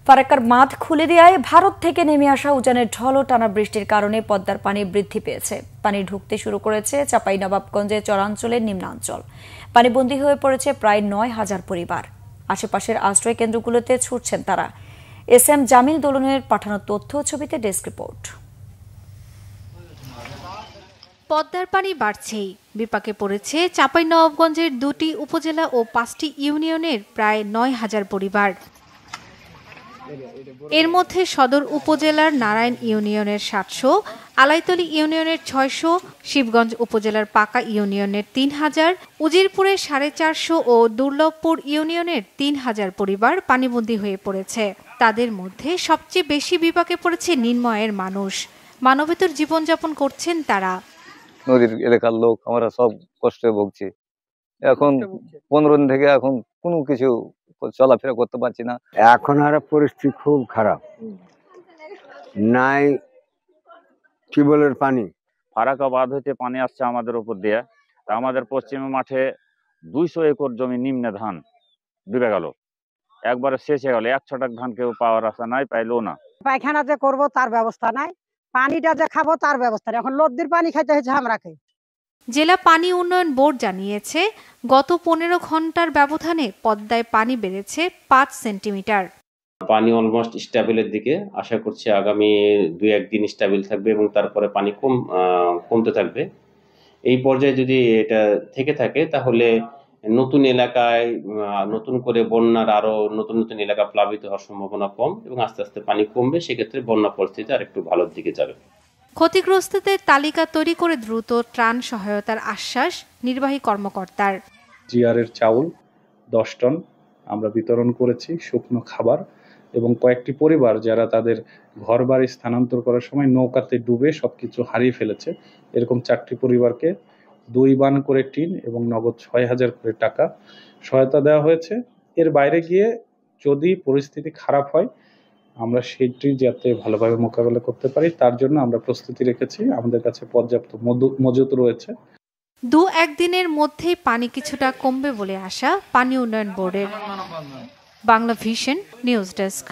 ফারাক্কার বাঁধ খুলে দেওয়ায় ভারত থেকে নেমে আসা উজানের ঢল ও টানা বৃষ্টির কারণে পদ্মার পানি বৃদ্ধি পেয়েছে। পানি ঢুকতে শুরু করেছে চাঁপাইনবাবগঞ্জের চরাঞ্চলের নিম্নাঞ্চল। পানিবন্দী হয়ে পড়েছে প্রায় ৯,০০০ পরিবার। আশেপাশের আশ্রয় কেন্দ্রগুলোতে ছুটছেন তারা। SM জামিল দোলনের পাঠানো তথ্য ছবিতে ডেস্ক রিপোর্ট। পদ্মার পানি বাড়ছেই, বিপাকে পড়েছে চাঁপাইনবাবগঞ্জের ২টি উপজেলা ও ৫টি ইউনিয়নের প্রায় ৯,০০০ পরিবার। এর মধ্যে সদর উপজেলার নারায়ণ ইউনিয়নের ৭০০, আলাইতলী ইউনিয়নের ৬০০, শিবগঞ্জ উপজেলার পাকা ইউনিয়নের ৩,০০০, উজিরপুরের ৪৫০ ও দুর্লভপুর ইউনিয়নের ৩,০০০ পরিবার পানিবন্দী হয়ে পড়েছে। তাদের মধ্যে সবচেয়ে বেশি বিপাকে পড়েছে নিম্নআয়ের মানুষ। মানবেতর জীবনযাপন করছেন তারা। নদীর এলাকার লোক আমরা সব কষ্টে ভুগছি। এখন 15 দিন থেকে এখন কোনো কিছু চলাফেরা করতে পারছি না। এখন আর পরিস্থিতি খুব খারাপ, নাই টিউবওয়েলের পানি। ফারাক্কা বাঁধ হইতে পানি আসছে আমাদের উপর দিয়ে। তা আমাদের পশ্চিমে মাঠে 200 একর জমি নিম্নে ধান ডুবে গেল, একবারে শেষ হয়ে গেল। 1 ছটাক ধান কেউ পাওয়ার আশা নাই, পাইলো না। পায়খানা যে করবো তার ব্যবস্থা নাই, পানিটা যে খাবো তার ব্যবস্থা নেই। এখন নদীর পানি খাইতে হয়েছে আমরাকে। জেলা পানি উন্নয়ন বোর্ড জানিয়েছে, গত 15 ঘন্টার ব্যবধানে পদ্মায় পানি বেড়েছে 5 সেন্টিমিটার। পানি অলমোস্ট স্টেবলের দিকে। আশা করছি আগামী 2-1 দিন স্টেবল থাকবে এবং তারপরে পানি কমতে থাকবে। এই পর্যায়ে যদি এটা থেকে থাকে তাহলে নতুন এলাকায় নতুন করে বন্যার আরো নতুন নতুন এলাকা প্লাবিত হওয়ার সম্ভাবনা কম এবং আস্তে আস্তে পানি কমবে। সেক্ষেত্রে বন্যা পরিস্থিতি আর একটু ভালোর দিকে যাবে। ক্ষতিগ্রস্তদের তালিকা তৈরি করে দ্রুত ত্রাণ সহায়তার আশ্বাস নির্বাহী কর্মকর্তার। জিআরের চাউল 10 টন আমরা বিতরণ করেছি, শুকনো খাবার, এবং কয়েকটি পরিবার যারা তাদের ঘরবাড়ি স্থানান্তর করার সময় নৌকাতে ডুবে সবকিছু হারিয়ে ফেলেছে, এরকম 4টি পরিবারকে 2 বান করে টিন এবং নগদ 6,000 করে টাকা সহায়তা দেওয়া হয়েছে। এর বাইরে গিয়ে যদি পরিস্থিতি খারাপ হয় আমরা সেটি যাতে ভালোভাবে মোকাবেলা করতে পারি তার জন্য আমরা প্রস্তুতি রেখেছি। আমাদের কাছে পর্যাপ্ত মজুত রয়েছে। 2-1 দিনের মধ্যেই পানি কিছুটা কমবে বলে আশা পানি উন্নয়ন বোর্ডের। Bangla vision news desk.